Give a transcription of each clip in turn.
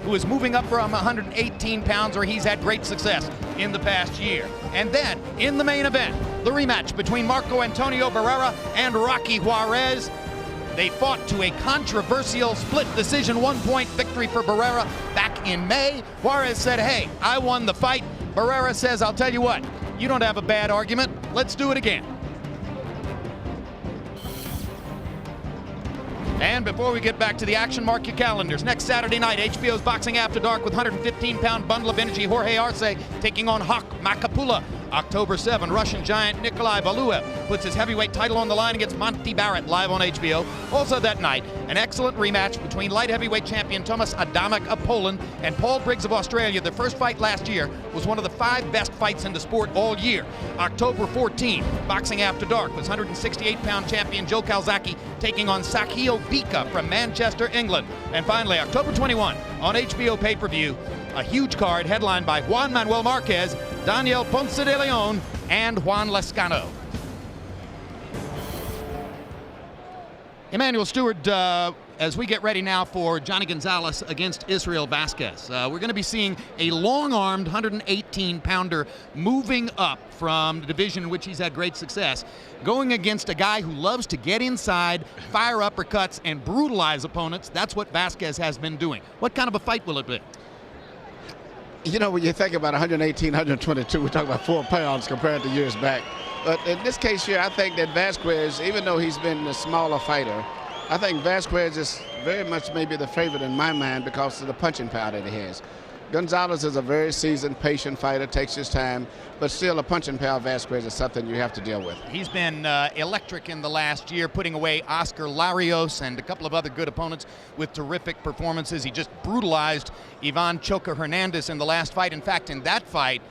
who is moving up from 118 pounds, where he's had great success in the past year. And then, in the main event, the rematch between Marco Antonio Barrera and Rocky Juarez. They fought to a controversial split decision 1-point victory for Barrera back in May. Juarez said, hey, I won the fight. Barrera says, I'll tell you what, you don't have a bad argument. Let's do it again. And before we get back to the action, mark your calendars. Next Saturday night, HBO's Boxing After Dark with 115-pound bundle of energy Jorge Arce taking on Hawk Makapula. October 7, Russian giant Nikolai Valuev puts his heavyweight title on the line against Monty Barrett, live on HBO. Also that night, an excellent rematch between light heavyweight champion Tomasz Adamek of Poland and Paul Briggs of Australia. Their first fight last year was one of the 5 best fights in the sport all year. October 14, Boxing After Dark was 168-pound champion Joe Calzaghe taking on Sakio Bika from Manchester, England. And finally, October 21, on HBO pay-per-view, a huge card headlined by Juan Manuel Marquez, Daniel Ponce de Leon, and Juan Lescano. Emmanuel Stewart, as we get ready now for Jhonny Gonzalez against Israel Vasquez, we're going to be seeing a long-armed 118-pounder moving up from the division in which he's had great success, going against a guy who loves to get inside, fire uppercuts, and brutalize opponents. That's what Vasquez has been doing. What kind of a fight will it be? You know, when you think about 118, 122, we're talking about 4 pounds compared to years back. But in this case here, I think that Vasquez, even though he's been a smaller fighter, I think Vasquez is very much maybe the favorite in my mind because of the punching power that he has. Gonzalez is a very seasoned, patient fighter, takes his time, but still a punching power Vasquez is something you have to deal with. He's been electric in the last year, putting away Oscar Larios and a couple of other good opponents with terrific performances. He just brutalized Ivan Choca Hernandez in the last fight. In fact, in that fight,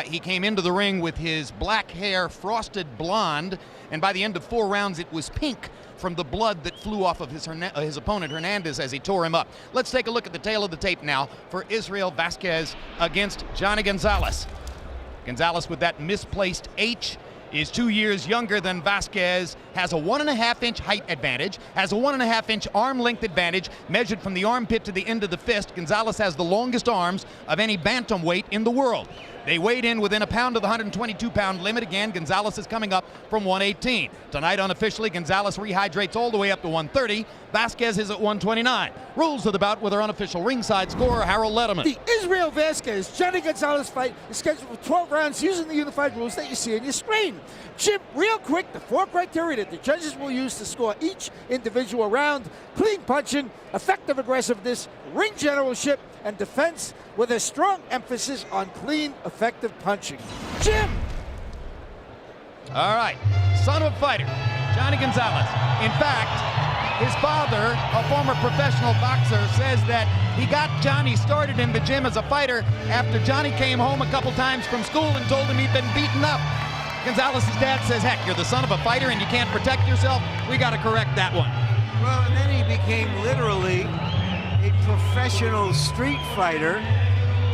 he came into the ring with his black hair frosted blonde, and by the end of 4 rounds, it was pink from the blood that flew off of his opponent Hernandez as he tore him up. Let's take a look at the tail of the tape now for Israel Vasquez against Jhonny Gonzalez. Gonzalez with that misplaced H is 2 years younger than Vasquez, has a 1.5-inch height advantage, has a 1.5-inch arm length advantage measured from the armpit to the end of the fist. Gonzalez has the longest arms of any bantamweight in the world. They weighed in within a pound of the 122-pound limit. Again, Gonzalez is coming up from 118. Tonight, unofficially, Gonzalez rehydrates all the way up to 130. Vasquez is at 129. Rules of the bout with our unofficial ringside scorer, Harold Letterman. The Israel Vasquez Jhonny Gonzalez fight is scheduled for 12 rounds using the unified rules that you see on your screen. Jim, real quick, the 4 criteria that the judges will use to score each individual round: clean punching, effective aggressiveness, ring generalship, and defense, with a strong emphasis on clean, effective punching. Jim! All right, son of a fighter, Jhonny Gonzalez. In fact, his father, a former professional boxer, says that he got Jhonny started in the gym as a fighter after Jhonny came home a couple times from school and told him he'd been beaten up. Gonzalez's dad says, heck, you're the son of a fighter and you can't protect yourself. We got to correct that one. Well, and then he became literally a professional street fighter,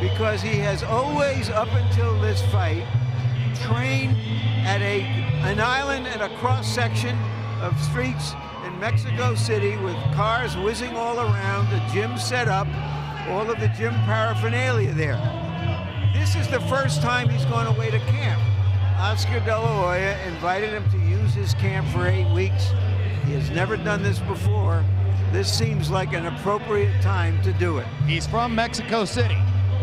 because he has always, up until this fight, trained at an island and a cross-section of streets in Mexico City with cars whizzing all around, the gym set up, all of the gym paraphernalia there. This is the first time he's gone away to camp. Oscar De La Hoya invited him to use his camp for 8 weeks. He has never done this before. This seems like an appropriate time to do it. He's from Mexico City.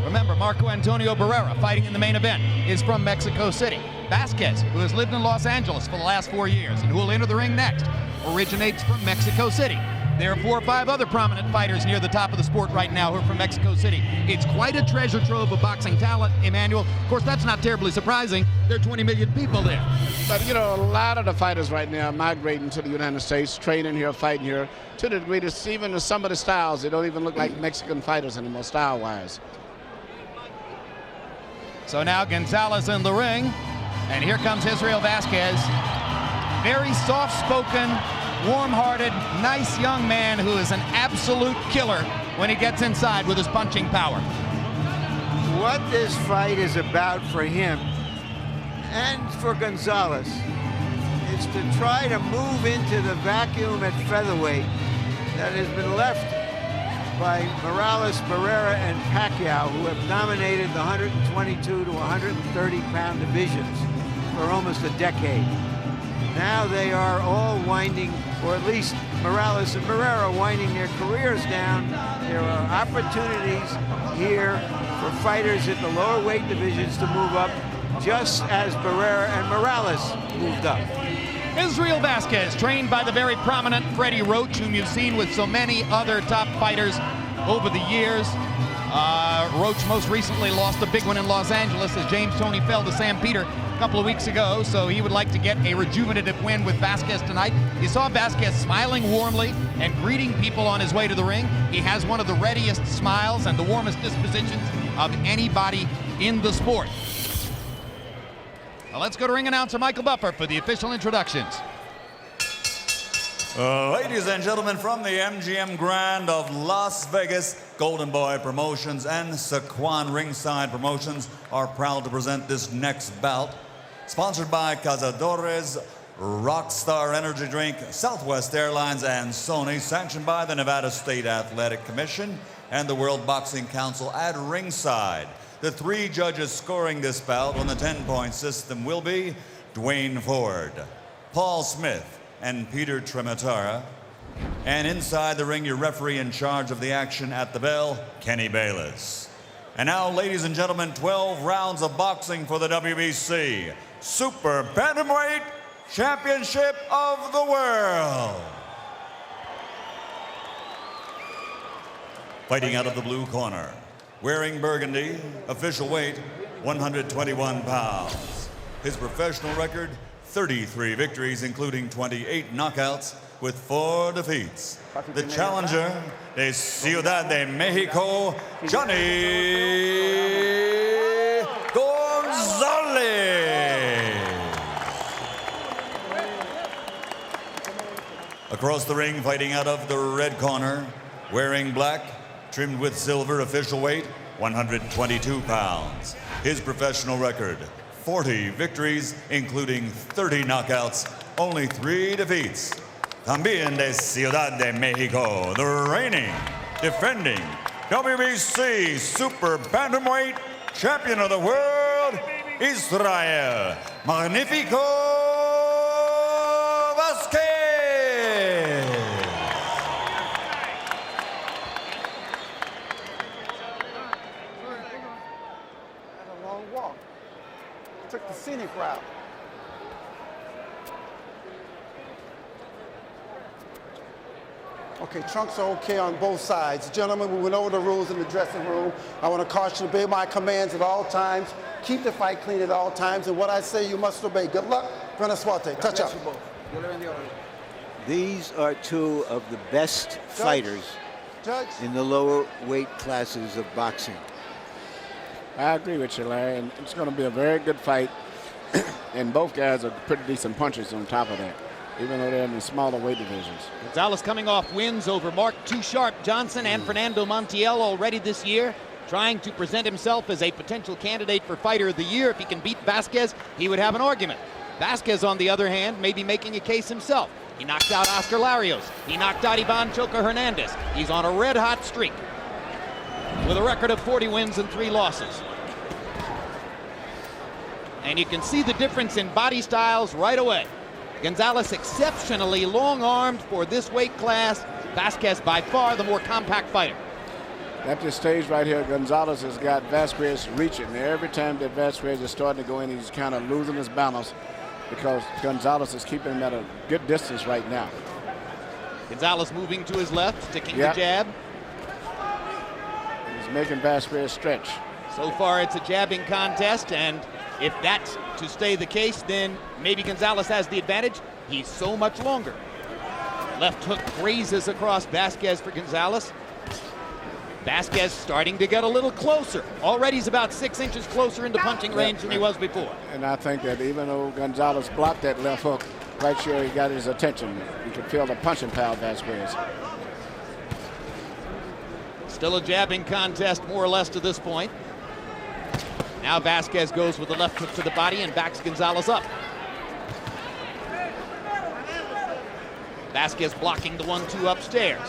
Remember, Marco Antonio Barrera, fighting in the main event, is from Mexico City. Vasquez, who has lived in Los Angeles for the last 4 years and who will enter the ring next, originates from Mexico City. There are 4 or 5 other prominent fighters near the top of the sport right now who are from Mexico City. It's quite a treasure trove of boxing talent, Emmanuel. Of course, that's not terribly surprising. There are 20 million people there. But, you know, a lot of the fighters right now are migrating to the United States, training here, fighting here, to the degree that even some of the styles, they don't even look like Mexican fighters anymore, style-wise. So now Gonzalez in the ring, and here comes Israel Vasquez. Very soft-spoken, warm-hearted, nice young man who is an absolute killer when he gets inside with his punching power. What this fight is about for him and for Gonzalez is to try to move into the vacuum at featherweight that has been left by Morales, Barrera, and Pacquiao, who have dominated the 122 to 130-pound divisions for almost a decade. Now they are all winding, or at least Morales and Barrera winding their careers down. There are opportunities here for fighters in the lower weight divisions to move up, just as Barrera and Morales moved up. Israel Vasquez, trained by the very prominent Freddie Roach, whom you've seen with so many other top fighters over the years. Roach most recently lost a big one in Los Angeles as James Toney fell to Sam Peter a couple of weeks ago, so he would like to get a rejuvenative win with Vasquez tonight. You saw Vasquez smiling warmly and greeting people on his way to the ring. He has one of the readiest smiles and the warmest dispositions of anybody in the sport. Now let's go to ring announcer Michael Buffer for the official introductions. Ladies and gentlemen, from the MGM Grand of Las Vegas, Golden Boy Promotions and Saquon Ringside Promotions are proud to present this next bout. Sponsored by Cazadores, Rockstar Energy Drink, Southwest Airlines, and Sony. Sanctioned by the Nevada State Athletic Commission and the World Boxing Council at ringside. The three judges scoring this bout on the 10-point system will be Dwayne Ford, Paul Smith, and Peter Trematara. And inside the ring, your referee in charge of the action at the bell, Kenny Bayless. And now, ladies and gentlemen, 12 rounds of boxing for the WBC Super Bantamweight Championship of the World. Fighting out of the blue corner, wearing burgundy, official weight 121 pounds. His professional record, 33 victories, including 28 knockouts, with 4 defeats. The challenger, de Ciudad de Mexico, Jhonny Gonzalez. Across the ring, fighting out of the red corner, wearing black, trimmed with silver, official weight 122 pounds. His professional record, 40 victories, including 30 knockouts, only 3 defeats. También de Ciudad de Mexico, the reigning, defending WBC Super Bantamweight Champion of the World, Israel Magnifico Vasquez. Had a long walk. Took the scenic route. Okay, trunks are okay on both sides. Gentlemen, we went over the rules in the dressing room. I want to caution you to obey my commands at all times. Keep the fight clean at all times, and what I say you must obey. Good luck. Buena suerte. Touch up. These are two of the best fighters in the lower weight classes of boxing. I agree with you, Larry, and it's going to be a very good fight. And both guys are pretty decent punchers on top of that, even though they're in the smaller weight divisions. Gonzalez coming off wins over Mark Too Sharp Johnson and Fernando Montiel already this year, trying to present himself as a potential candidate for Fighter of the Year. If he can beat Vasquez, he would have an argument. Vasquez, on the other hand, may be making a case himself. He knocked out Oscar Larios. He knocked out Ivan Choca Hernandez. He's on a red-hot streak with a record of 40 wins and 3 losses. And you can see the difference in body styles right away. Gonzalez exceptionally long-armed for this weight class. Vasquez by far the more compact fighter. At this stage right here, Gonzalez has got Vasquez reaching. Every time that Vasquez is starting to go in, he's kind of losing his balance because Gonzalez is keeping him at a good distance right now. Gonzalez moving to his left, sticking the jab. He's making Vasquez stretch. So far it's a jabbing contest, and if that's to stay the case, then maybe Gonzalez has the advantage. He's so much longer. Left hook grazes across Vasquez for Gonzalez. Vasquez starting to get a little closer. Already he's about 6 inches closer into punching range than he was before. And I think that even though Gonzalez blocked that left hook, quite sure he got his attention. You could feel the punching power of Vasquez. Still a jabbing contest more or less to this point. Now Vasquez goes with the left hook to the body and backs Gonzalez up. Vasquez blocking the 1-2 upstairs.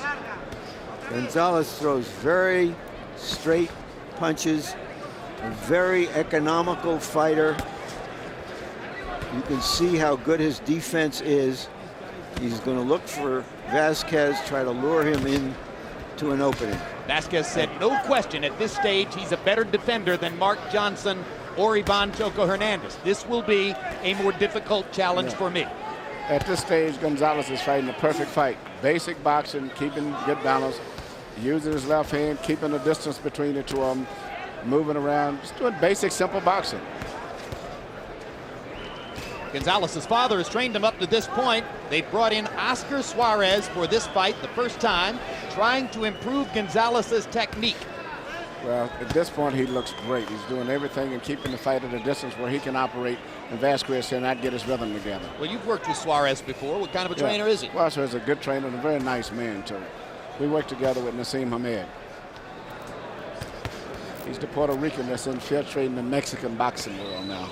Gonzalez throws very straight punches, a very economical fighter. You can see how good his defense is. He's going to look for Vasquez, try to lure him in to an opening. Vasquez said no question at this stage he's a better defender than Mark Johnson or Ivan Choco Hernandez. This will be a more difficult challenge for me. At this stage, Gonzalez is fighting the perfect fight. Basic boxing, keeping good balance, using his left hand, keeping the distance between the two of them, moving around, just doing basic, simple boxing. Gonzalez's father has trained him up to this point. They brought in Oscar Suarez for this fight the first time, trying to improve Gonzalez's technique. Well, at this point, he looks great. He's doing everything and keeping the fight at a distance where he can operate, and Vasquez cannot get his rhythm together. Well, you've worked with Suarez before. What kind of a trainer is he? Suarez is a good trainer and a very nice man, too. We worked together with Nassim Hamed. He's the Puerto Rican that's infiltrating the Mexican boxing world now.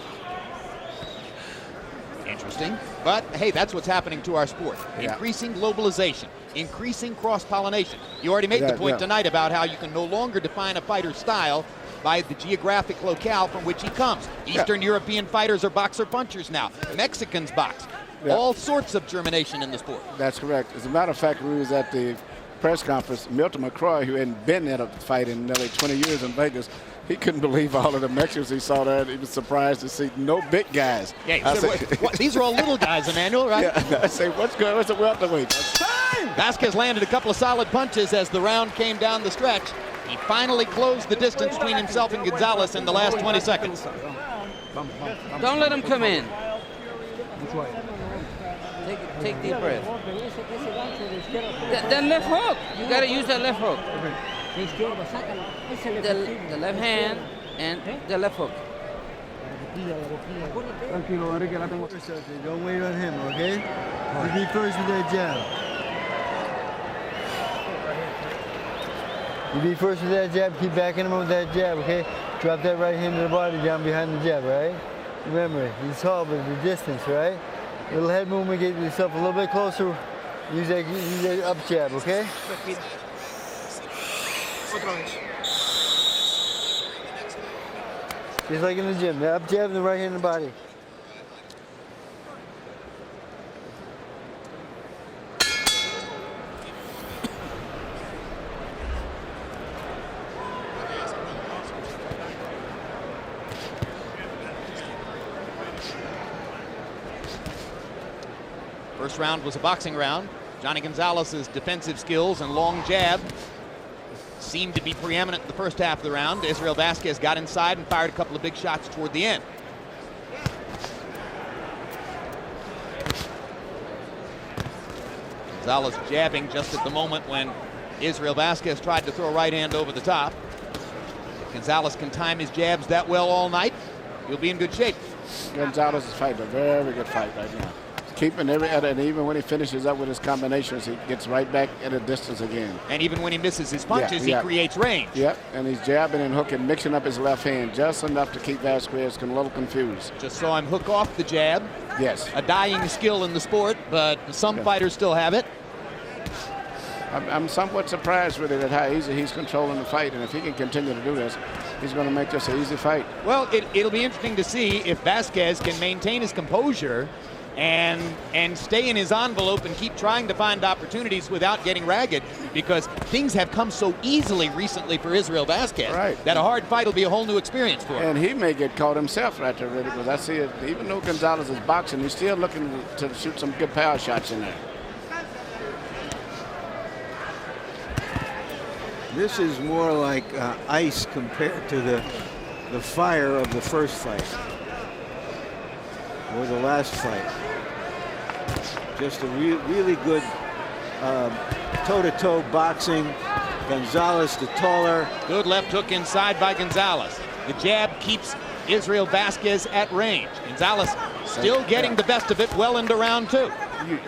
Interesting. But, hey, that's what's happening to our sport. Yeah. Increasing globalization, increasing cross-pollination. You already made the point tonight about how you can no longer define a fighter's style by the geographic locale from which he comes. Eastern European fighters are boxer-punchers now. Mexicans box. All sorts of germination in the sport. That's correct. As a matter of fact, we was at the press conference, Milton McCrory, who hadn't been at a fight in nearly 20 years in Vegas, he couldn't believe all of the Mexicans he saw there. He was surprised to see no big guys. Yeah, he said, what, these are all little guys, Emmanuel, right? Yeah, I say, what's good? What's the welterweight? Vasquez landed a couple of solid punches as the round came down the stretch. He finally closed the distance between himself and Gonzalez in the last 20 seconds. Don't let him come in. Take deep breath. The left hook. You got to use that left hook. The left hand and the left hook. Tranquilo, Enrique, la tengo. Don't wait on him, okay? You be first with that jab. You be first with that jab, keep backing him with that jab, okay? Drop that right hand to the body down behind the jab, right? Remember, he's tall, but the distance, right? Little head movement, get yourself a little bit closer. Use that up jab, okay? Just like in the gym, the up jab and the right hand in the body. First round was a boxing round. Jhonny Gonzalez's defensive skills and long jab seemed to be preeminent in the first half of the round. Israel Vasquez got inside and fired a couple of big shots toward the end. Gonzalez jabbing just at the moment when Israel Vasquez tried to throw a right hand over the top. Gonzalez can time his jabs that well all night. He'll be in good shape. Gonzalez is fighting a very good fight right now. Keeping and even when he finishes up with his combinations, he gets right back at a distance again. And even when he misses his punches, he creates range. Yep, and he's jabbing and hooking, mixing up his left hand just enough to keep Vasquez a little confused. Just saw him hook off the jab. Yes. A dying skill in the sport, but some fighters still have it. I'm somewhat surprised with it at how easy he's controlling the fight, and if he can continue to do this, he's going to make this an easy fight. Well, it'll be interesting to see if Vasquez can maintain his composure and stay in his envelope and keep trying to find opportunities without getting ragged, because things have come so easily recently for Israel Vasquez that a hard fight will be a whole new experience for him. And he may get caught himself right there, really, because I see it, even though Gonzalez is boxing, he's still looking to shoot some good power shots in there. This is more like ice compared to the fire of the first fight or the last fight. Just a really good toe-to-toe boxing. Gonzalez the taller. Good left hook inside by Gonzalez. The jab keeps Israel Vasquez at range. Gonzalez still getting the best of it well into round two.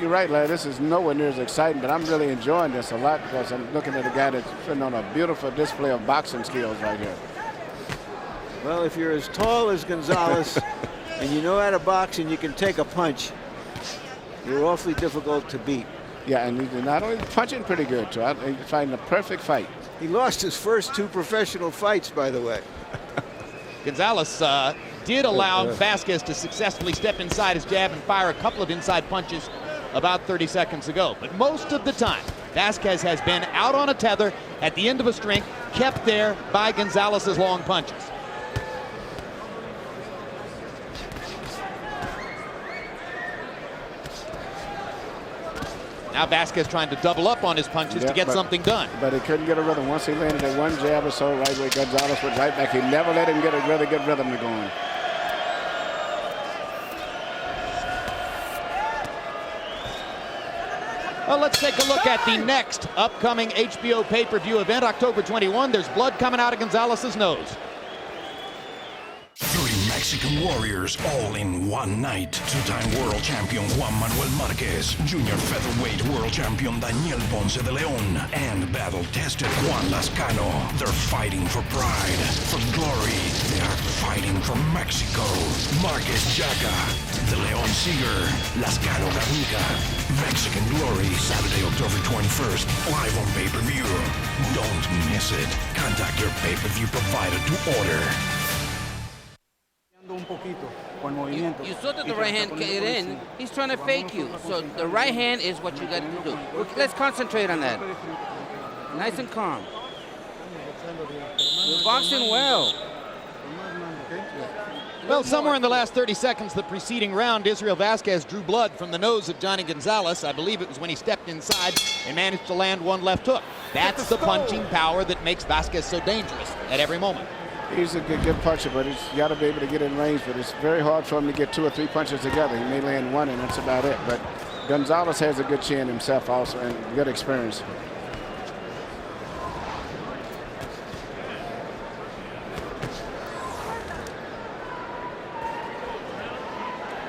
You're right, Larry. This is nowhere near as exciting, but I'm really enjoying this a lot because I'm looking at a guy that's putting on a beautiful display of boxing skills right here. Well, if you're as tall as Gonzalez and you know how to box and you can take a punch, you're awfully difficult to beat. Yeah, and he's not only punching pretty good, too. He's fighting a perfect fight. He lost his first 2 professional fights, by the way. Gonzalez did allow Vasquez to successfully step inside his jab and fire a couple of inside punches about 30 seconds ago. But most of the time, Vasquez has been out on a tether at the end of a string, kept there by Gonzalez's long punches. Now Vasquez trying to double up on his punches to get something done. But he couldn't get a rhythm. Once he landed that one jab or so, right where Gonzalez went right back, he never let him get a really good rhythm to going. Well, let's take a look at the next upcoming HBO pay-per-view event, October 21. There's blood coming out of Gonzalez's nose. 3 Mexican warriors all in one night. 2-time world champion Juan Manuel Marquez, junior featherweight world champion Daniel Ponce de Leon, and battle-tested Juan Lascano. They're fighting for pride, for glory. They are fighting for Mexico. Marquez Jaca, De Leon Seeger, Lascano Garnica. Mexican Glory, Saturday, October 21st, live on pay-per-view. Don't miss it. Contact your pay-per-view provider to order. You saw that the right hand get in. He's trying to fake you. So the right hand is what you got to do. Let's concentrate on that. Nice and calm. You're boxing well. Well, somewhere in the last 30 seconds, the preceding round, Israel Vasquez drew blood from the nose of Jhonny Gonzalez. I believe it was when he stepped inside and managed to land one left hook. That's the punching power that makes Vasquez so dangerous at every moment. He's a good puncher, but he's got to be able to get in range. But it's very hard for him to get 2 or 3 punches together. He may land one, and that's about it. But Gonzalez has a good chin himself also, and good experience.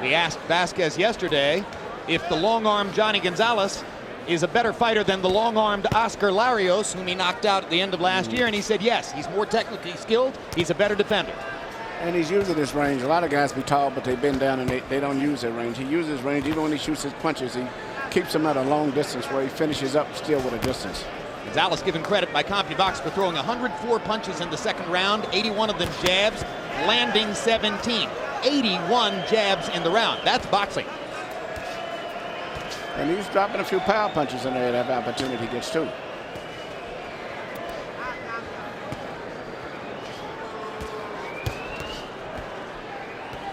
We asked Vasquez yesterday if the long-armed Jhonny Gonzalez is a better fighter than the long-armed Oscar Larios, whom he knocked out at the end of last year, and he said yes, he's more technically skilled, he's a better defender. And he's using his range. A lot of guys be tall, but they bend down and they don't use their range. He uses range. Even when he shoots his punches, he keeps them at a long distance where he finishes up still with a distance. Gonzalez given credit by CompuBox for throwing 104 punches in the second round, 81 of them jabs, landing 17. 81 jabs in the round. That's boxing. And he's dropping a few power punches in there at every opportunity he gets too.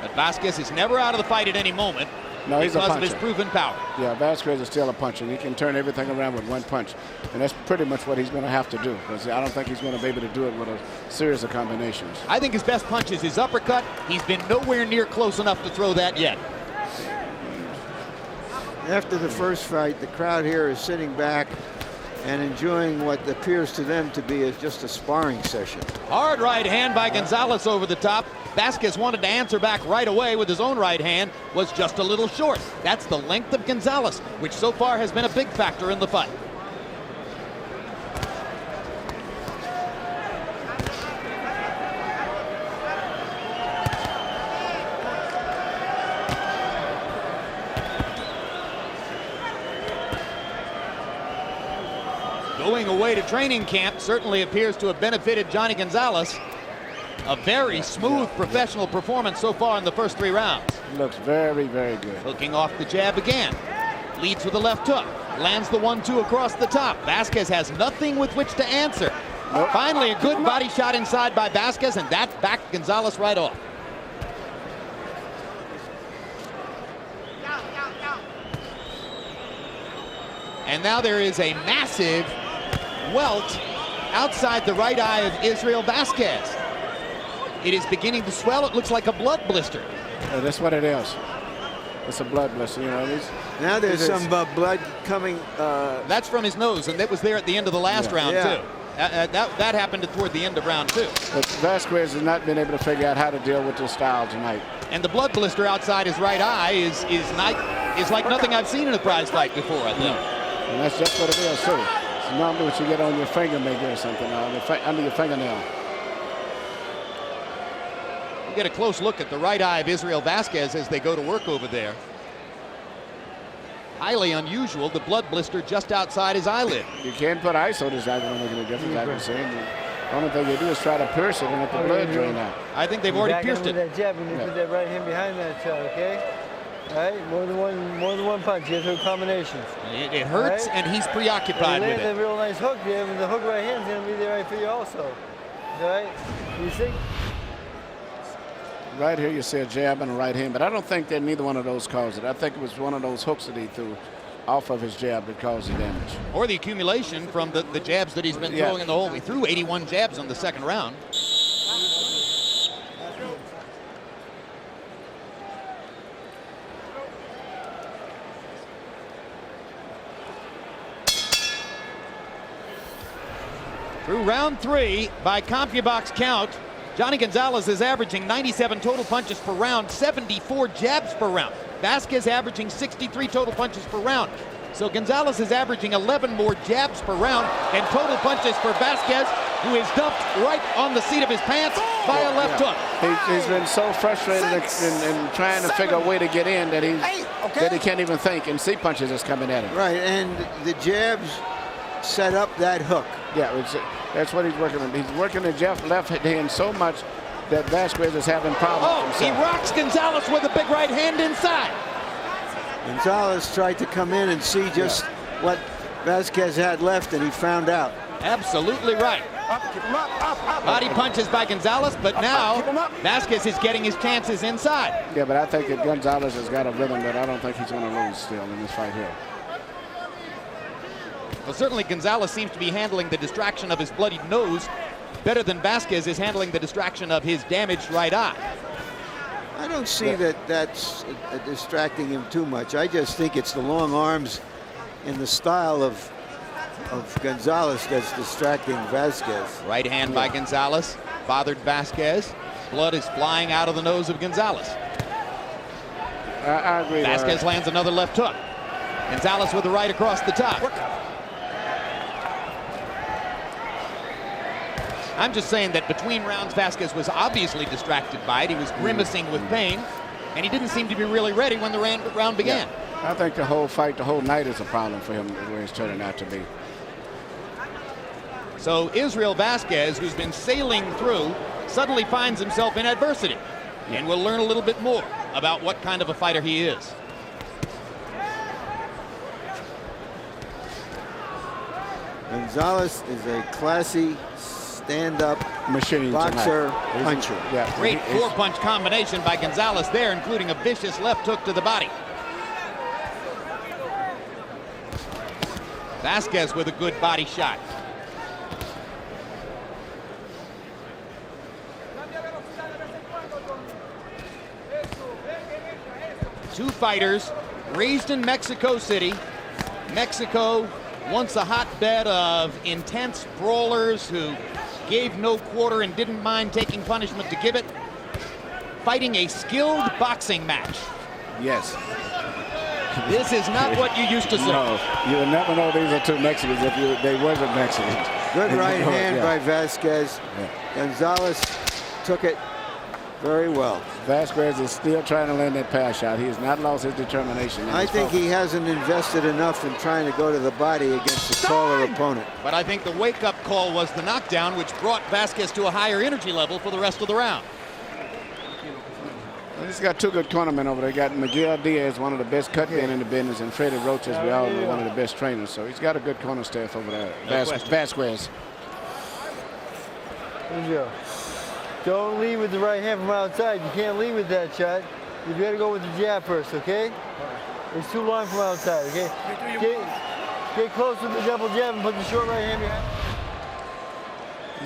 But Vasquez is never out of the fight at any moment He's because of his proven power. Yeah, Vasquez is still a puncher. He can turn everything around with one punch. And that's pretty much what he's going to have to do, because I don't think he's going to be able to do it with a series of combinations. I think his best punch is his uppercut. He's been nowhere near close enough to throw that yet. After the first fight, the crowd here is sitting back and enjoying what appears to them to be just a sparring session. Hard right hand by Gonzalez over the top. Vasquez wanted to answer back right away with his own right hand, was just a little short. That's the length of Gonzalez, which so far has been a big factor in the fight. Going away to training camp certainly appears to have benefited Jhonny Gonzalez. A very smooth professional performance so far in the first 3 rounds. Looks very, very good. Hooking off the jab again. Leads with a left hook. Lands the 1-2 across the top. Vasquez has nothing with which to answer. Nope. Finally, a good body shot inside by Vasquez, and that backed Gonzalez right off. And now there is a massive welt outside the right eye of Israel Vasquez. It is beginning to swell. It looks like a blood blister. Yeah, that's what it is. It's a blood blister, you know. Now there's some blood coming. That's from his nose, and that was there at the end of the last round, too. That happened toward the end of round 2. But Vasquez has not been able to figure out how to deal with this style tonight. And the blood blister outside his right eye is like nothing I've seen in a prize fight before, I think. And that's just what it is, too. It's normally what you get on your finger, maybe, or something, under your fingernail. We'll get a close look at the right eye of Israel Vasquez as they go to work over there. highly unusual, the blood blister just outside his eyelid. You can't put ice on this. Not going to make any difference. I've been saying. The only thing they do is try to pierce it and let the blood drain out. I think they've already pierced it. That jab, and you put that right hand behind that shot, okay? All right, more than one punch. You have to do combinations. It hurts, right? And he's preoccupied with it. A real nice hook there, but the hook right hand's going to be there right for you also. All right, you see? Right here you see a jab and a right hand, but I don't think that neither one of those caused it. I think it was one of those hooks that he threw off of his jab that caused the damage. Or the accumulation from the jabs that he's been throwing in the hole. He threw 81 jabs on the second round. Through round 3, by CompuBox count, Jhonny Gonzalez is averaging 97 total punches per round, 74 jabs per round. Vasquez averaging 63 total punches per round. So Gonzalez is averaging 11 more jabs per round and total punches for Vasquez, who is dumped right on the seat of his pants by a left hook. He's been so frustrated in trying to figure a way to get in that he can't even think, and C punches is coming at him. Right, and the jabs set up that hook. Yeah, that's what he's working on. He's working the left hand so much that Vasquez is having problems. Oh, he rocks Gonzalez with a big right hand inside. Gonzalez tried to come in and see just what Vasquez had left, and he found out. Absolutely right. Body punches by Gonzalez, but now Vasquez is getting his chances inside. Yeah, but I think that Gonzalez has got a rhythm that I don't think he's going to lose still in this fight here. Well, certainly Gonzalez seems to be handling the distraction of his bloodied nose better than Vasquez is handling the distraction of his damaged right eye. I don't see that's distracting him too much. I just think it's the long arms and the style of Gonzalez that's distracting Vasquez. Right hand by Gonzalez bothered Vasquez. Blood is flying out of the nose of Gonzalez. I agree. Vasquez lands another left hook. Gonzalez with the right across the top. I'm just saying that between rounds, Vasquez was obviously distracted by it. He was grimacing with pain, and he didn't seem to be really ready when the round began. Yeah. I think the whole fight, the whole night is a problem for him where it's turning out to be. So Israel Vasquez, who's been sailing through, suddenly finds himself in adversity. And we'll learn a little bit more about what kind of a fighter he is. Gonzalez is a classy stand-up machine boxer puncher. Yeah, great four-punch combination by Gonzalez there, including a vicious left hook to the body. Vasquez with a good body shot. Two fighters raised in Mexico City. Mexico, once a hotbed of intense brawlers who gave no quarter and didn't mind taking punishment to give it. Fighting a skilled boxing match. Yes. This is not what you used to see. No, you will never know these are two Mexicans if they wasn't Mexicans. Good right hand by Vasquez. Yeah. Gonzalez took it very well. Vasquez is still trying to land that pass shot. He has not lost his determination. I think he hasn't invested enough in trying to go to the body against a taller opponent. But I think the wake-up call was the knockdown, which brought Vasquez to a higher energy level for the rest of the round. He's got two good cornermen over there. Got Miguel Diaz, one of the best cut men in the business, and Freddie Roach, as we all know, one of the best trainers. So he's got a good corner staff over there. Vasquez. Here you go. Don't lead with the right hand from outside. You can't lead with that shot. You got to go with the jab first, okay? It's too long from outside, okay? Get close with the double jab and put the short right hand behind.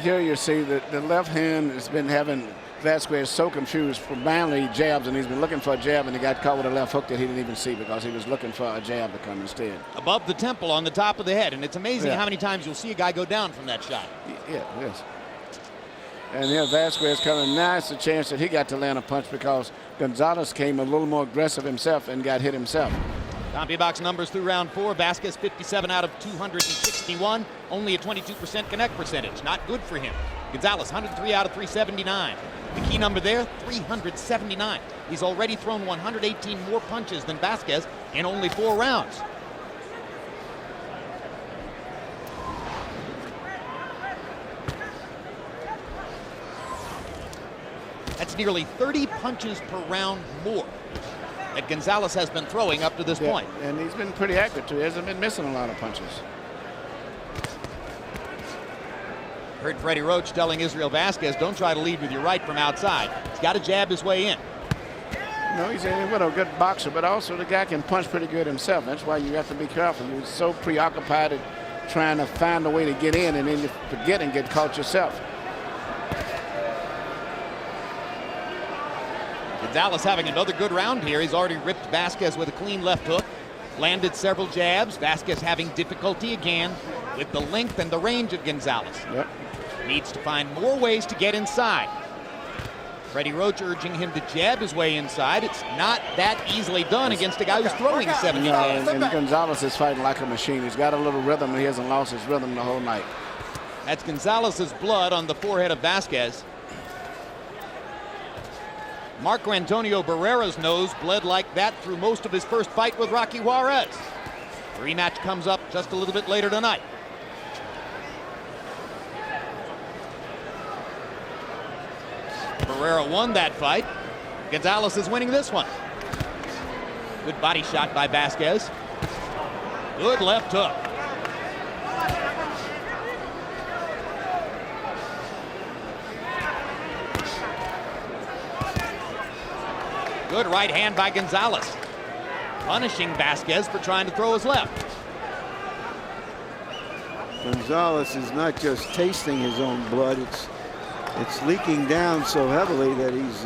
Here you see that the left hand has been having Vasquez so confused from mainly jabs, and he's been looking for a jab, and he got caught with a left hook that he didn't even see because he was looking for a jab to come instead. Above the temple on the top of the head, and it's amazing how many times you'll see a guy go down from that shot. Yeah, yes. And here Vasquez coming. Now it's a chance that he got to land a punch because Gonzalez came a little more aggressive himself and got hit himself. CompuBox numbers through round 4. Vasquez 57 out of 261. Only a 22% connect percentage. Not good for him. Gonzalez 103 out of 379. The key number there, 379. He's already thrown 118 more punches than Vasquez in only 4 rounds. That's nearly 30 punches per round more that Gonzalez has been throwing up to this point. And he's been pretty accurate too. He hasn't been missing a lot of punches. Heard Freddie Roach telling Israel Vasquez, don't try to lead with your right from outside. He's got to jab his way in. No, he's a good boxer, but also the guy can punch pretty good himself. That's why you have to be careful. You're so preoccupied trying to find a way to get in, and then you forget and get caught yourself. Gonzalez having another good round here. He's already ripped Vasquez with a clean left hook. Landed several jabs. Vasquez having difficulty again with the length and the range of Gonzalez. Yep. Needs to find more ways to get inside. Freddie Roach urging him to jab his way inside. It's not that easily done against a guy who's throwing 70 jabs. And Gonzalez is fighting like a machine. He's got a little rhythm, and he hasn't lost his rhythm the whole night. That's Gonzalez's blood on the forehead of Vasquez. Marco Antonio Barrera's nose bled like that through most of his first fight with Rocky Juarez. The rematch comes up just a little bit later tonight. Barrera won that fight. Gonzalez is winning this one. Good body shot by Vasquez. Good left hook. Good right hand by Gonzalez. Punishing Vasquez for trying to throw his left. Gonzalez is not just tasting his own blood, it's leaking down so heavily that he's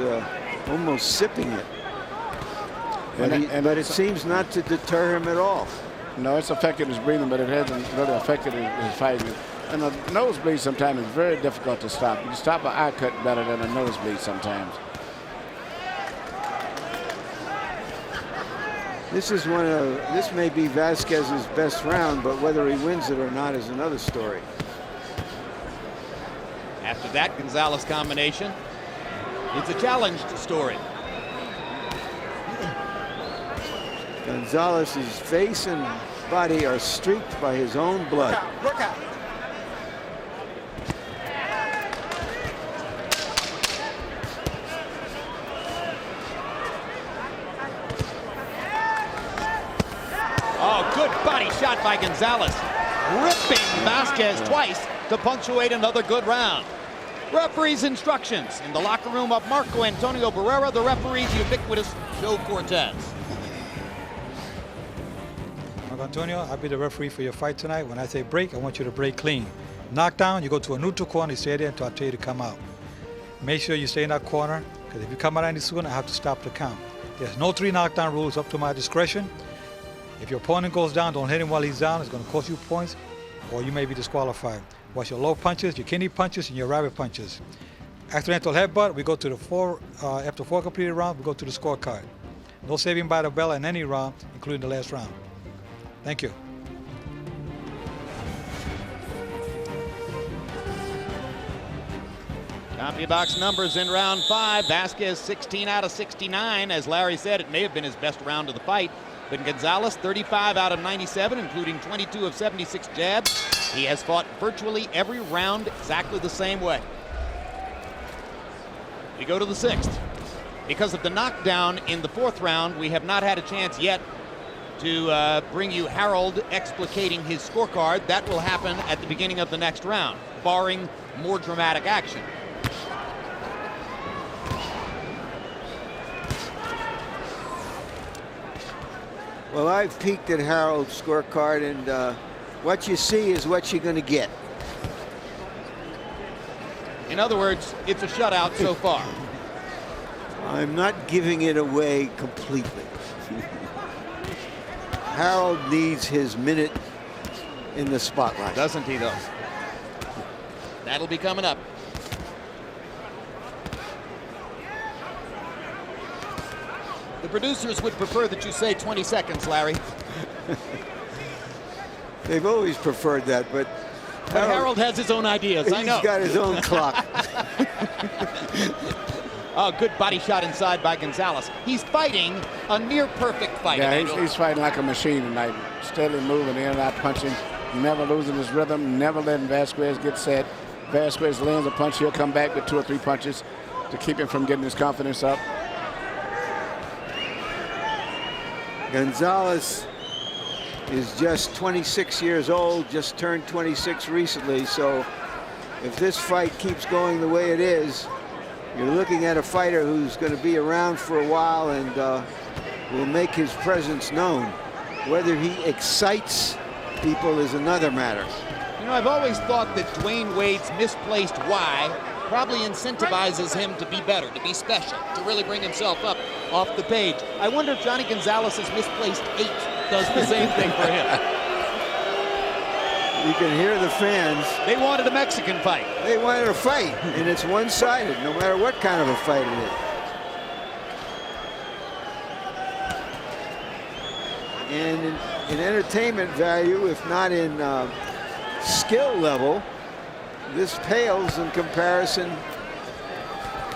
almost sipping it. But it seems not to deter him at all. No, it's affected his breathing, but it hasn't really affected his fighting. And a nosebleed sometimes is very difficult to stop. You can stop an eye cut better than a nosebleed sometimes. This may be Vasquez's best round, but whether he wins it or not is another story. After that Gonzalez combination, it's a challenged story. Gonzalez's face and body are streaked by his own blood. Work out. Oh, good body shot by Gonzalez. Ripping Vasquez twice to punctuate another good round. Referee's instructions in the locker room of Marco Antonio Barrera, the referee's ubiquitous Joe Cortez. Marco Antonio, I'll be the referee for your fight tonight. When I say break, I want you to break clean. Knockdown, you go to a neutral corner, you stay there until I tell you to come out. Make sure you stay in that corner, because if you come out any sooner, I have to stop the count. There's no 3 knockdown rules, up to my discretion. If your opponent goes down, don't hit him while he's down. It's going to cost you points, or you may be disqualified. Watch your low punches, your kidney punches, and your rabbit punches. Accidental headbutt, we go to the after 4 completed rounds, we go to the scorecard. No saving by the bell in any round, including the last round. Thank you. CompuBox numbers in round 5. Vasquez 16 out of 69. As Larry said, it may have been his best round of the fight. But Gonzalez 35 out of 97, including 22 of 76 jabs. He has fought virtually every round exactly the same way. We go to the 6th. Because of the knockdown in the 4th round, we have not had a chance yet to bring you Harold explicating his scorecard. That will happen at the beginning of the next round, barring more dramatic action. Well, I've peeked at Harold's scorecard, and what you see is what you're going to get. In other words, it's a shutout so far. I'm not giving it away completely. Harold needs his minute in the spotlight. Doesn't he, though? That'll be coming up. The producers would prefer that you say 20 seconds, Larry. They've always preferred that, but Harold has his own ideas, I know. He's got his own clock. Oh, good body shot inside by Gonzalez. He's fighting a near-perfect fight. Yeah, he's fighting like a machine tonight. Steadily moving in and out, punching, never losing his rhythm, never letting Vasquez get set. Vasquez lands a punch, he'll come back with 2 or 3 punches to keep him from getting his confidence up. Gonzalez is just 26 years old, just turned 26 recently, so if this fight keeps going the way it is, you're looking at a fighter who's going to be around for a while and will make his presence known. Whether he excites people is another matter. You know, I've always thought that Dwayne Wade's misplaced why probably incentivizes him to be better, to be special, to really bring himself up off the page. I wonder if Jhonny Gonzalez's misplaced 8 does the same thing for him. You can hear the fans. They wanted a Mexican fight. They wanted a fight, and it's one-sided, no matter what kind of a fight it is. And in entertainment value, if not in skill level, this pales in comparison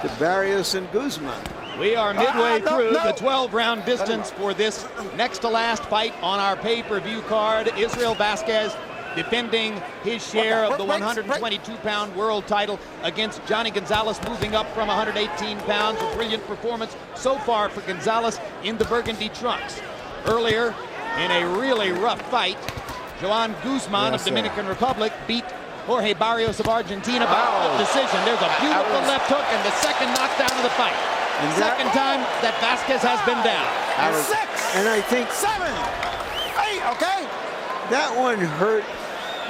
to Barrios and Guzman. We are midway through the 12-round distance for this next to last fight on our pay-per-view card. Israel Vasquez defending his share of the 122-pound world title against Jhonny Gonzalez, moving up from 118 pounds. A brilliant performance so far for Gonzalez in the burgundy trunks. Earlier, in a really rough fight, Joan Guzman of Dominican Republic beat Jorge Barrios of Argentina by split decision. There's a beautiful left hook and the second knockdown of the fight. And second time that Vasquez has been down. And I think 7, 8, okay? That one hurt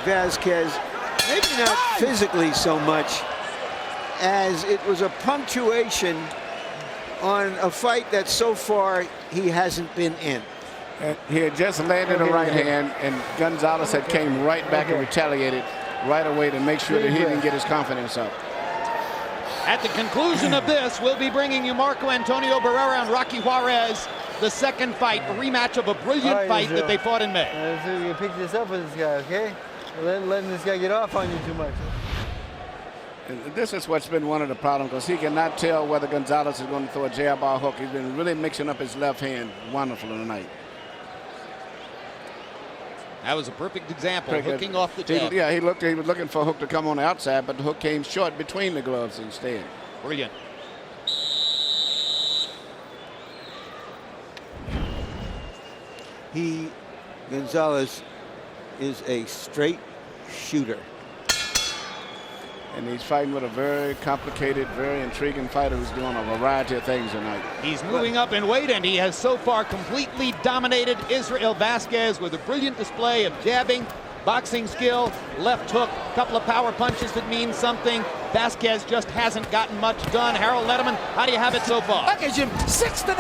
Vasquez, maybe not physically so much as it was a punctuation on a fight that so far he hasn't been in. He had just landed a right hand, and Gonzalez had came right back and retaliated right away to make sure that he didn't get his confidence up. At the conclusion of this, we'll be bringing you Marco Antonio Barrera and Rocky Juarez, the second fight, a rematch of a brilliant fight that they fought in May. So you can pick this up with this guy, okay? Letting this guy get off on you too much. And this is what's been one of the problems, because he cannot tell whether Gonzalez is going to throw a jab or a hook. He's been really mixing up his left hand wonderful tonight. That was a perfect example, hooking off the jab. He was looking for a hook to come on the outside, but the hook came short between the gloves instead. Brilliant. Gonzalez is a straight shooter. And he's fighting with a very complicated, very intriguing fighter who's doing a variety of things tonight. He's moving up in weight, and he has so far completely dominated Israel Vasquez with a brilliant display of jabbing, boxing skill, left hook, a couple of power punches that mean something. Vasquez just hasn't gotten much done. Harold Letterman, how do you have it so far? Okay, Jim, 6-0,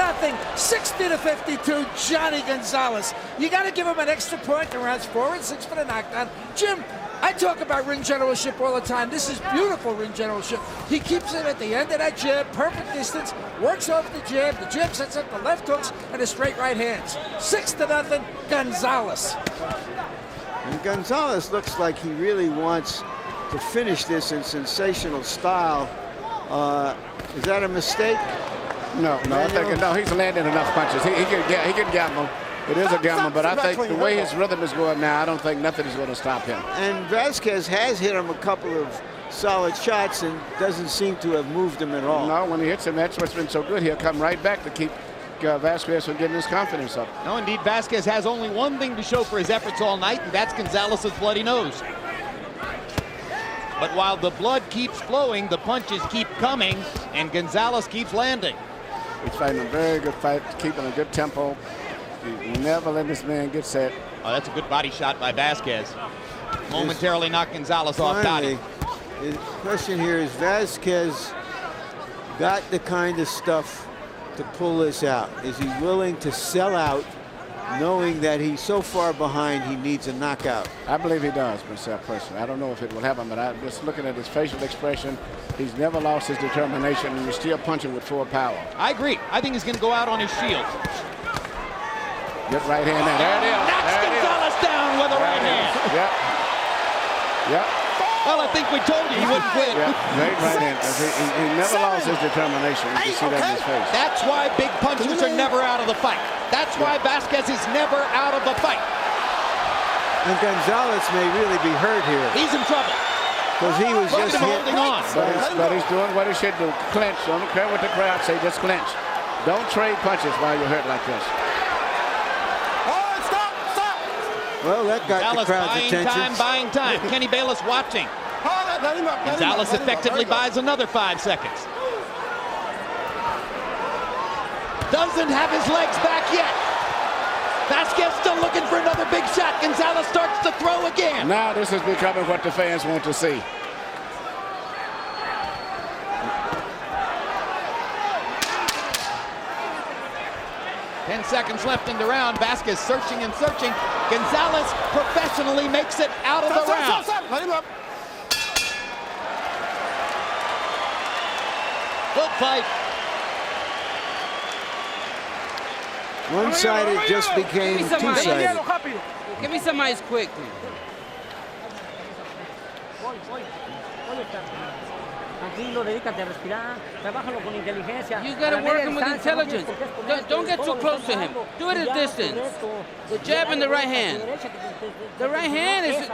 60-52, Jhonny Gonzalez. You got to give him an extra point in rounds 4 and 6 for the knockdown. Jim, I talk about ring generalship all the time. This is beautiful ring generalship. He keeps it at the end of that jab, perfect distance, works off the jab sets up the left hooks and the straight right hands. 6-0, Gonzalez. And Gonzalez looks like he really wants to finish this in sensational style. Is that a mistake? No, I think no. He's landing enough punches. He can gamble. It is a gamble, but I think the way his rhythm is going now, I don't think nothing is going to stop him. And Vasquez has hit him a couple of solid shots and doesn't seem to have moved him at all. No, when he hits him, that's what's been so good. He'll come right back to keep Vasquez from getting his confidence up. No, indeed, Vasquez has only one thing to show for his efforts all night, and that's Gonzalez's bloody nose. But while the blood keeps flowing, the punches keep coming, and Gonzalez keeps landing. He's fighting a very good fight, keeping a good tempo. He never let this man get set. Oh, that's a good body shot by Vasquez. Momentarily knocked Gonzalez off body. The question here is, Vasquez got the kind of stuff to pull this out? Is he willing to sell out, knowing that he's so far behind he needs a knockout? I believe he does, myself personally. I don't know if it will happen, but I'm just looking at his facial expression. He's never lost his determination, and he's still punching with full power. I agree. I think he's going to go out on his shield. Good right hand there. There it is. Knocks Gonzalez down with a right hand. Yep. Well, I think we told you he wouldn't quit. Yeah, great right hand. He never lost his determination. You can see that in his face. That's why big punchers are never out of the fight. That's why Vasquez is never out of the fight. And Gonzalez may really be hurt here. He's in trouble. Because he was just holding on. But he's doing what he should do. Clinch. Don't care what the crowd say. Just clinch. Don't trade punches while you're hurt like this. Well, that got Gonzalez the crowd's attention. buying time. Kenny Bayless watching. Gonzalez effectively buys another 5 seconds. Doesn't have his legs back yet. Vasquez still looking for another big shot. Gonzalez starts to throw again. Now this is becoming what the fans want to see. Ten seconds left in the round. Vasquez searching and searching. Gonzalez professionally makes it out of the round. Let him up. Good fight. One-sided just became two-sided. Give me some ice quick. You gotta work him with intelligence. Don't get too close to him. Do it at a distance. The jab and the right hand. The right hand is,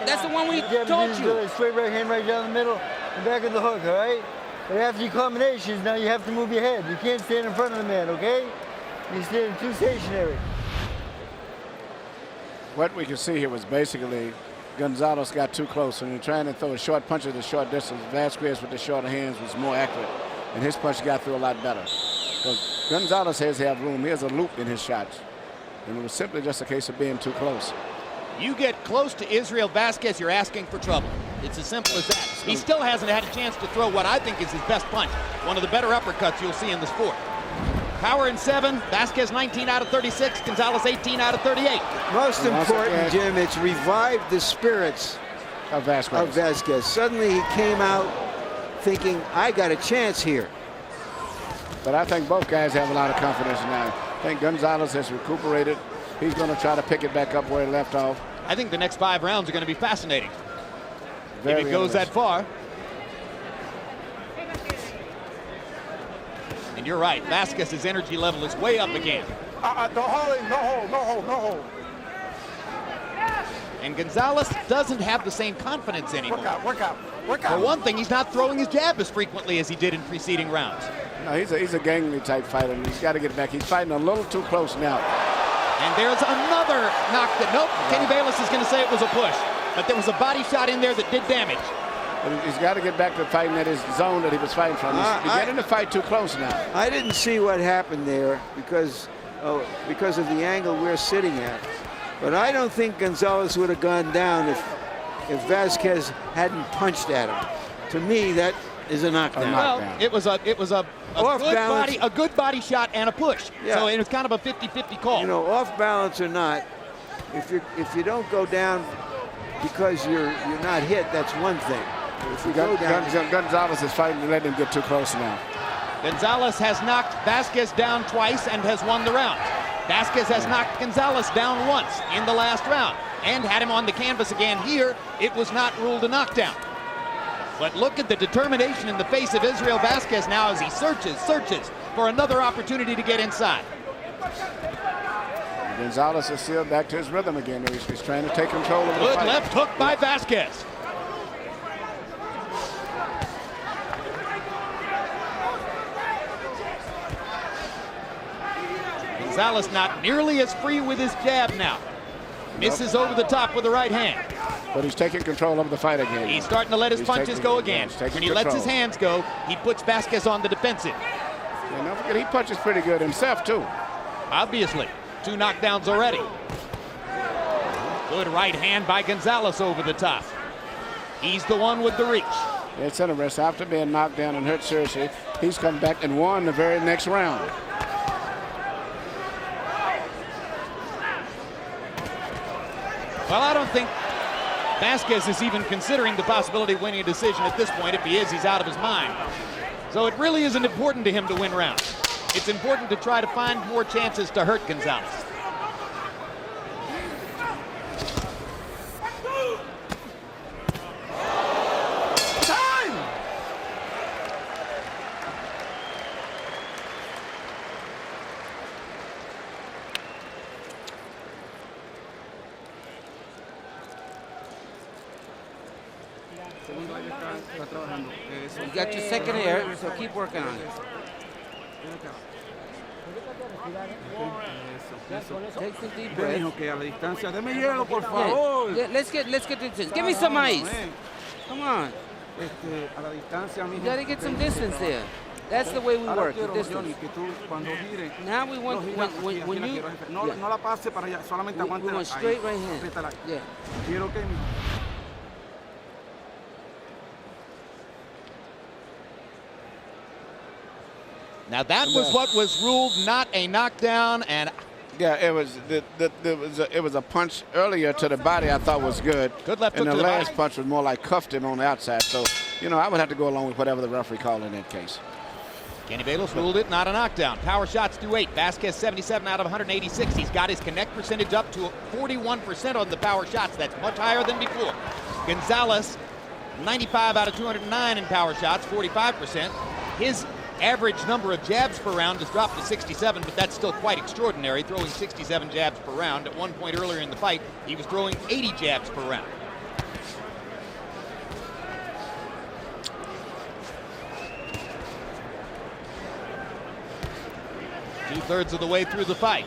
that's the one we told you. Straight right hand right down the middle and back of the hook, all right? But after your combinations, now you have to move your head. You can't stand in front of the man, okay? You stand too stationary. What we can see here was basically Gonzalez got too close and trying to throw a short punch at the short distance. Vasquez with the shorter hands was more accurate, and his punch got through a lot better. Because Gonzalez has to have room. He has a loop in his shots, and it was simply just a case of being too close. You get close to Israel Vasquez, you're asking for trouble. It's as simple as that. He still hasn't had a chance to throw what I think is his best punch. One of the better uppercuts you'll see in the sport. Power in 7, Vasquez 19 out of 36, Gonzalez 18 out of 38. Most important, Jim, it's revived the spirits of Vasquez. Suddenly he came out thinking, I got a chance here. But I think both guys have a lot of confidence now. I think Gonzalez has recuperated. He's going to try to pick it back up where he left off. I think the next 5 rounds are going to be fascinating. Very if it goes that far. And you're right, Vasquez's energy level is way up again. No hold. And Gonzalez doesn't have the same confidence anymore. Work out. For one thing, he's not throwing his jab as frequently as he did in preceding rounds. No, he's a gangly type fighter, and he's got to get back. He's fighting a little too close now. And there's another knock that, nope, Kenny Bayless is going to say it was a push. But there was a body shot in there that did damage. But he's got to get back to fighting at his zone that he was fighting from. He's beginning to fight too close now. I didn't see what happened there because of the angle we're sitting at. But I don't think Gonzalez would have gone down if Vasquez hadn't punched at him. To me, that is a knockdown. Well, it was a good body shot and a push. Yeah. So it was kind of a 50-50 call. You know, off balance or not, if you don't go down because you're not hit, that's one thing. If you go down, Gonzalez is fighting to let him get too close now. Gonzalez has knocked Vasquez down twice and has won the round. Vasquez has knocked Gonzalez down once in the last round and had him on the canvas again here. It was not ruled a knockdown. But look at the determination in the face of Israel Vasquez now as he searches for another opportunity to get inside. Gonzalez is still back to his rhythm again. He's trying to take control of the fight. Good left hook by Vasquez. Gonzalez not nearly as free with his jab now. Misses over the top with the right hand. But he's taking control of the fight again. He's starting to let his punches go again. When he lets his hands go, he puts Vasquez on the defensive. And don't forget, he punches pretty good himself, too. Obviously. 2 knockdowns already. Good right hand by Gonzalez over the top. He's the one with the reach. It's interesting. After being knocked down and hurt seriously, he's come back and won the very next round. Well, I don't think Vasquez is even considering the possibility of winning a decision at this point. If he is, he's out of his mind. So it really isn't important to him to win rounds. It's important to try to find more chances to hurt Gonzalez. You got your second air, so keep working on it. Take some deep breaths. Yeah, let's get distance. Give me some ice. Come on. You gotta get some distance there. That's the way we work, the distance. Now we want when you we want straight right hand. Yeah. Now that was what was ruled not a knockdown, and yeah, it was it was a punch earlier to the body I thought was good. Good left hook to the the last body. punch was more like cuffed him on the outside. So, you know, I would have to go along with whatever the referee called in that case. Kenny Balos ruled it not a knockdown. Power shots through 8. Vasquez 77 out of 186. He's got his connect percentage up to 41% on the power shots. That's much higher than before. Gonzalez 95 out of 209 in power shots, 45%. His average number of jabs per round has dropped to 67, but that's still quite extraordinary, throwing 67 jabs per round. At one point earlier in the fight, he was throwing 80 jabs per round. Two-thirds of the way through the fight.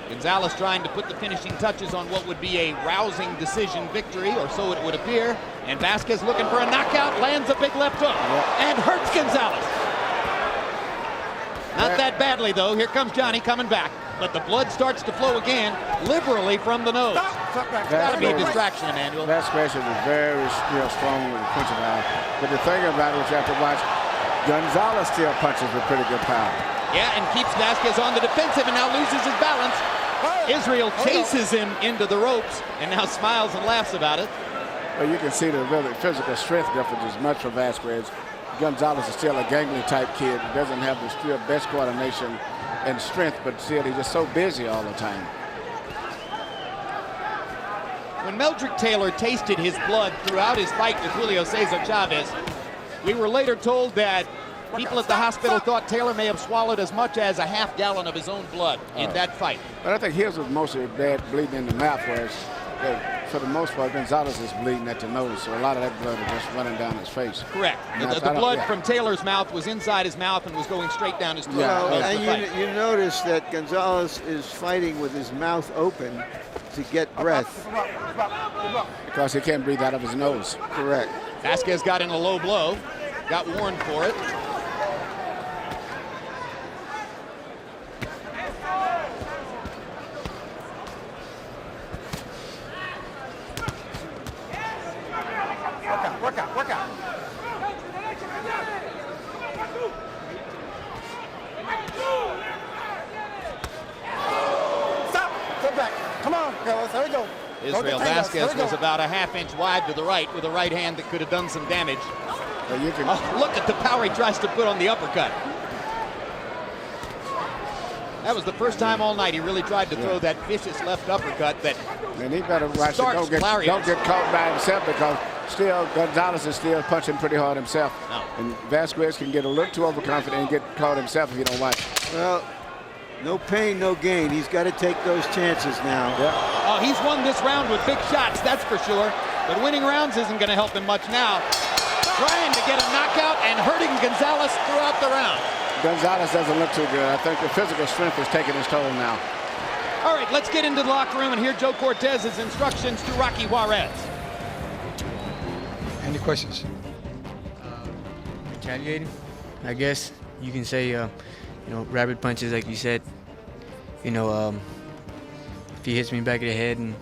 Gonzalez trying to put the finishing touches on what would be a rousing decision victory, or so it would appear. And Vasquez looking for a knockout, lands a big left hook, and hurts Gonzalez. Not that badly, though. Here comes Jhonny coming back. But the blood starts to flow again, liberally from the nose. Got to be a distraction, Emmanuel. Vasquez is very strong with the punching power. But the thing about it, which you have to watch, Gonzalez still punches with pretty good power. Yeah, and keeps Vasquez on the defensive and now loses his balance. Israel chases him into the ropes and now smiles and laughs about it. Well, you can see the really physical strength difference is much for Vasquez. Gonzalez is still a gangly type kid. He doesn't have the still best coordination and strength, but still he's just so busy all the time. When Meldrick Taylor tasted his blood throughout his fight with Julio Cesar Chavez, we were later told that people at the hospital thought Taylor may have swallowed as much as a half gallon of his own blood in that fight. But I think his was mostly bad bleeding in the mouth, whereas for the most part, Gonzalez is bleeding at the nose, so a lot of that blood is just running down his face. Correct. The blood from Taylor's mouth was inside his mouth and was going straight down his throat. Yeah, and you notice that Gonzalez is fighting with his mouth open to get breath. Because he can't breathe out of his nose. Correct. Vasquez got in a low blow, got warned for it. Work out. Stop. Go back. Come on, fellas. There we go. Israel Vasquez was about a half-inch wide to the right with a right hand that could have done some damage. Look at the power he tries to put on the uppercut. That was the first time all night he really tried to throw that vicious left uppercut that and he better watch it. Don't get caught by himself, because still Gonzalez is still punching pretty hard himself. No. And Vasquez can get a little too overconfident and get caught himself if you don't watch. Well, no pain, no gain. He's got to take those chances now. Yeah. Oh, he's won this round with big shots, that's for sure. But winning rounds isn't going to help him much now. Trying to get a knockout and hurting Gonzalez throughout the round. Gonzalez doesn't look too good. I think the physical strength is taking his toll now. All right, let's get into the locker room and hear Joe Cortez's instructions to Rocky Juarez. Any questions? Retaliating, I guess you can say. Rapid punches, like you said. If he hits me back of the head, and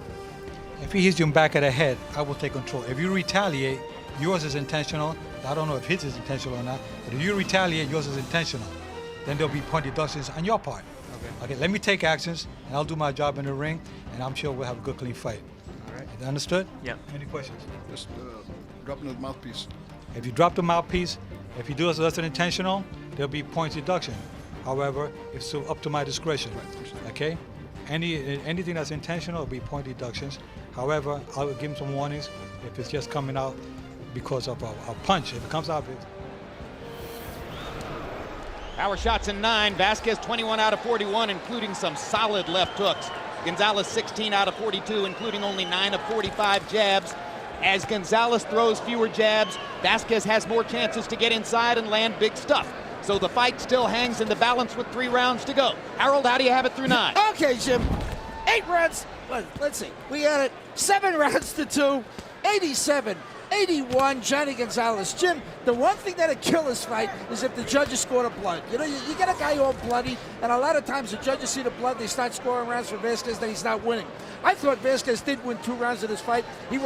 if he hits you in back of the head, I will take control. If you retaliate, yours is intentional. I don't know if his is intentional or not, but if you retaliate, yours is intentional. Then there'll be point deductions on your part. Okay, let me take actions, and I'll do my job in the ring, and I'm sure we'll have a good, clean fight. All right. Understood? Yeah. Any questions? Just dropping the mouthpiece. If you drop the mouthpiece, if you do it less than intentional, there'll be point deduction. However, it's still up to my discretion. Right. Okay? Anything that's intentional will be point deductions. However, I will give him some warnings if it's just coming out because of a punch. If it comes out, Power shots in 9. Vasquez 21 out of 41, including some solid left hooks. Gonzalez 16 out of 42, including only 9 of 45 jabs. As Gonzalez throws fewer jabs, Vasquez has more chances to get inside and land big stuff. So the fight still hangs in the balance with 3 rounds to go. Harold, how do you have it through 9? Okay, Jim. 8 rounds. Well, let's see. We had it 7 rounds to 2. 87. 81, Jhonny Gonzalez. Jim, the one thing that'd kill this fight is if the judges scored a blood. You know, you get a guy all bloody, and a lot of times the judges see the blood, they start scoring rounds for Vasquez, then he's not winning. I thought Vasquez did win 2 rounds of this fight. He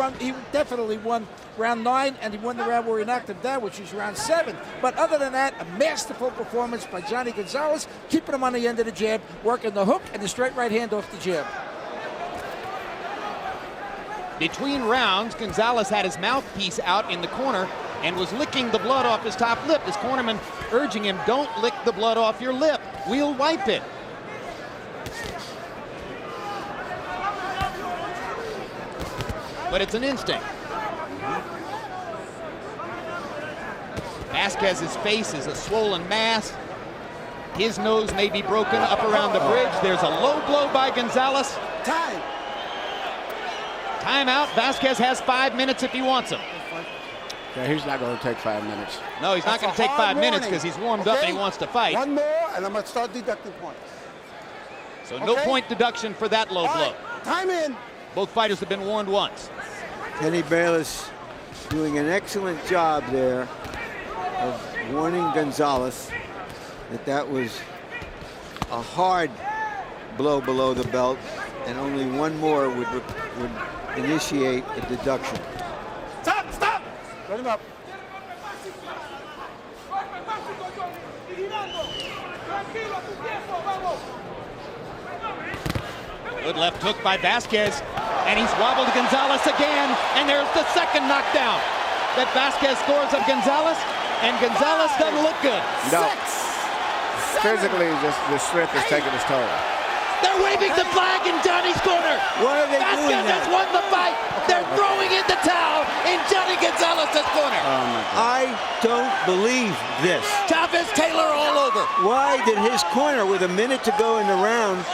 definitely won round 9, and he won the round where he knocked him down, which was round 7. But other than that, a masterful performance by Jhonny Gonzalez, keeping him on the end of the jab, working the hook and the straight right hand off the jab. Between rounds, Gonzalez had his mouthpiece out in the corner and was licking the blood off his top lip. His cornerman urging him, don't lick the blood off your lip. We'll wipe it. But it's an instinct. Vasquez's face is a swollen mass. His nose may be broken up around the bridge. There's a low blow by Gonzalez. Time. Timeout. Vasquez has 5 minutes if he wants them. Yeah, he's not going to take 5 minutes. No, he's not going to take 5 minutes because he's warmed up and he wants to fight. One more, and I'm going to start deducting points. So no point deduction for that low blow. Time in. Both fighters have been warned once. Kenny Bayless doing an excellent job there of warning Gonzalez that was a hard blow below the belt, and only one more would initiate a deduction. Stop, stop! Let him up. Good left hook by Vasquez, and he's wobbled Gonzalez again, and there's the second knockdown that Vasquez scores of Gonzalez, and Gonzalez doesn't look good. No. Physically, the strength is taking its toll. They're waving the flag in Jhonny's corner. Why are they doing Vasquez that? has won the fight. They're throwing in the towel in Jhonny Gonzalez's corner. I don't believe this. Chavez Taylor all over. Why did his corner, with a minute to go in the round,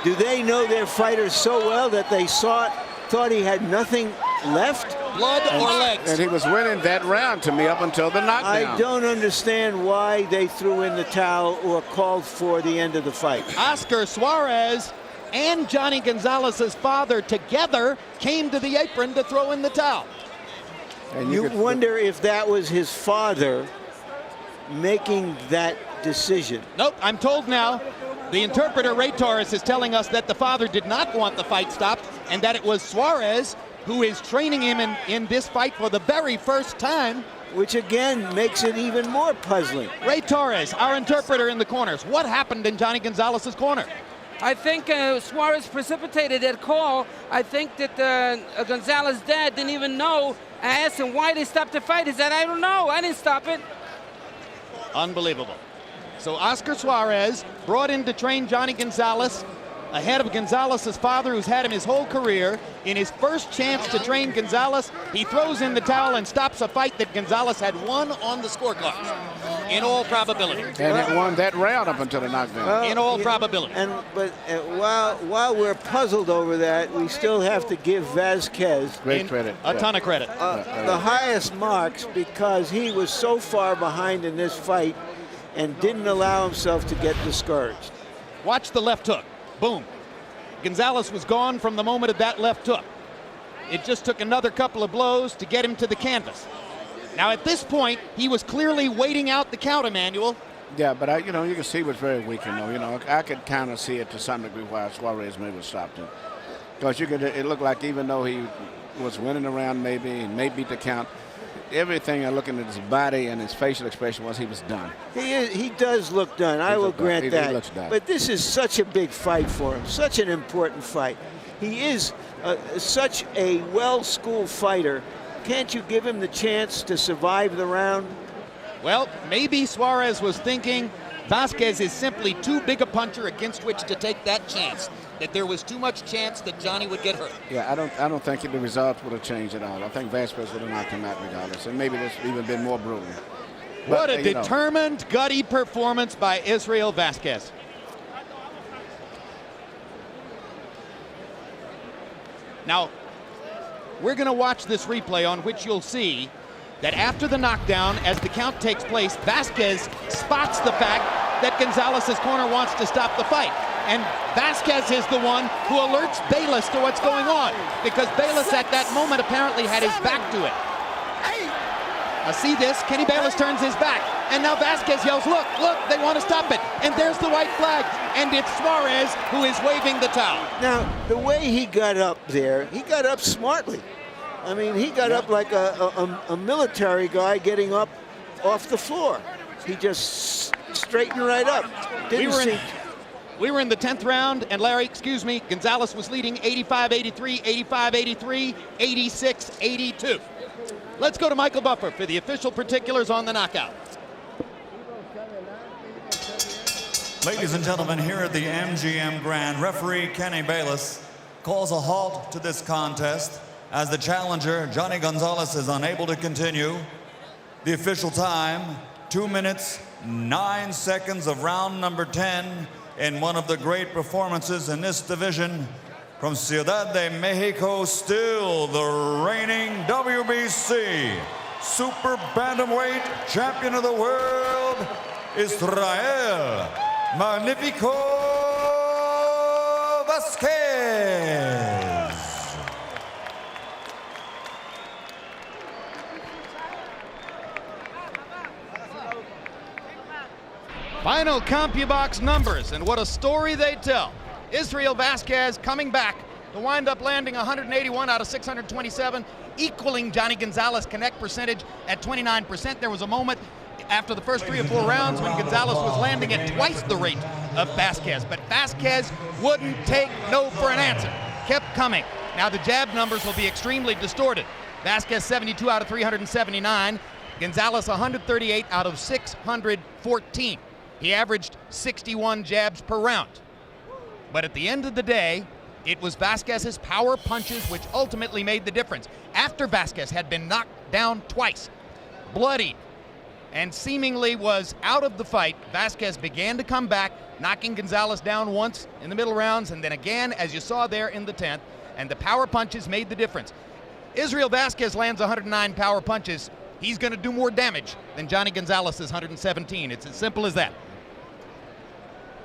do they know their fighter so well that they thought he had nothing left? Blood or legs? And he was winning that round to me up until the knockdown. I don't understand why they threw in the towel or called for the end of the fight. Oscar Suarez and Jhonny Gonzalez's father together came to the apron to throw in the towel. And you wonder if that was his father making that decision. Nope, I'm told now. The interpreter, Ray Torres, is telling us that the father did not want the fight stopped and that it was Suarez who is training him in this fight for the very first time. Which again makes it even more puzzling. Ray Torres, our interpreter in the corners. What happened in Jhonny Gonzalez's corner? I think Suarez precipitated that call. I think that Gonzalez's dad didn't even know. I asked him why they stopped the fight. He said, I don't know. I didn't stop it. Unbelievable. So Oscar Suarez brought in to train Jhonny Gonzalez ahead of Gonzalez's father, who's had him his whole career. In his first chance to train Gonzalez, he throws in the towel and stops a fight that Gonzalez had won on the scorecards, in all probability. And it won that round up until the knockdown. In all probability. But while we're puzzled over that, we still have to give Vasquez great credit. A ton of credit. The highest marks, because he was so far behind in this fight and didn't allow himself to get discouraged. Watch the left hook. Boom. Gonzalez was gone from the moment of that left hook. It just took another couple of blows to get him to the canvas. Now at this point, he was clearly waiting out the count, Emmanuel. Yeah, but you can see he was very weak, I could kind of see it to some degree why Suarez maybe have stopped him. Because it looked like even though he was winning the round maybe, and may beat the count, everything I looking at his body and his facial expression was he was done. He does look done. I will grant that. He looks done. But this is such a big fight for him, such an important fight. He is such a well-schooled fighter. Can't you give him the chance to survive the round? Well, maybe Suarez was thinking Vasquez is simply too big a puncher against which to take that chance, that there was too much chance that Jhonny would get hurt. Yeah, I don't think the results would have changed at all. I think Vasquez would have knocked him out regardless, and maybe this even been more brutal. What a determined, gutty performance by Israel Vasquez. Now, We're going to watch this replay on which you'll see that after the knockdown, as the count takes place, Vasquez spots the fact that Gonzalez's corner wants to stop the fight. And Vasquez is the one who alerts Bayless to what's going on, because Bayless at that moment apparently had his back to it. See this? Kenny Bayless turns his back, and now Vasquez yells, look, they want to stop it. And there's the white flag, and it's Suarez who is waving the towel. Now, the way he got up there, he got up smartly. I mean, he got up like a military guy getting up off the floor. He just straightened right up. We were in the 10th round, and Larry, excuse me, Gonzalez was leading 85-83, 85-83, 86-82. Let's go to Michael Buffer for the official particulars on the knockout. Ladies and gentlemen, here at the MGM Grand, referee Kenny Bayless calls a halt to this contest as the challenger, Jhonny Gonzalez, is unable to continue. The official time, 2 minutes, 9 seconds of round number 10 in one of the great performances in this division. From Ciudad de Mexico, still the reigning WBC Super Bantamweight Champion of the World, Israel Magnifico Vasquez. Final CompuBox numbers, and what a story they tell. Israel Vasquez coming back to wind up landing 181 out of 627, equaling Jhonny Gonzalez connect percentage at 29%. There was a moment after the first 3 or 4 rounds when Gonzalez was landing at twice the rate of Vasquez, but Vasquez wouldn't take no for an answer, kept coming. Now the jab numbers will be extremely distorted. Vasquez 72 out of 379, Gonzalez 138 out of 614. He averaged 61 jabs per round. But at the end of the day, it was Vasquez's power punches which ultimately made the difference. After Vasquez had been knocked down twice, bloodied, and seemingly was out of the fight, Vasquez began to come back, knocking Gonzalez down once in the middle rounds, and then again, as you saw there in the 10th, and the power punches made the difference. Israel Vasquez lands 109 power punches. He's going to do more damage than Jhonny Gonzalez's 117. It's as simple as that.